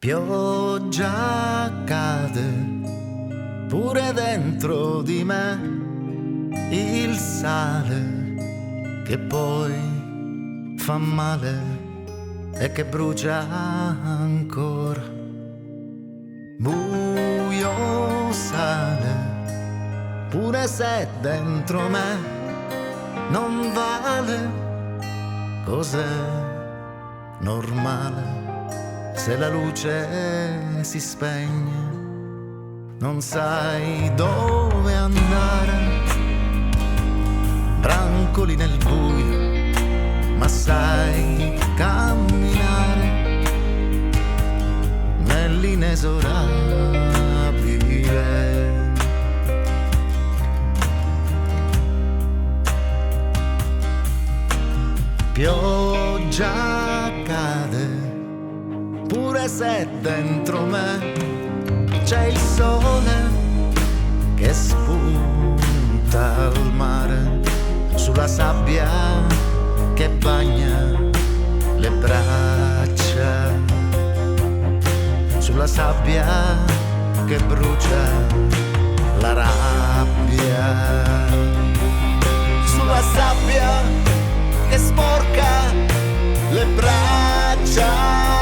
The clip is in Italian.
Pioggia cade pure dentro di me, il sale che poi fa male e che brucia ancora. Buio sale pure se dentro me non vale, cos'è normale se la luce si spegne, non sai dove andare, brancoli nel buio, ma sai camminare nell'inesorabile. Pioggia cade pure se dentro me c'è il sole che spunta al mare, sulla sabbia che bagna le braccia, sulla sabbia che brucia la rabbia, sulla sabbia che sporca le braccia.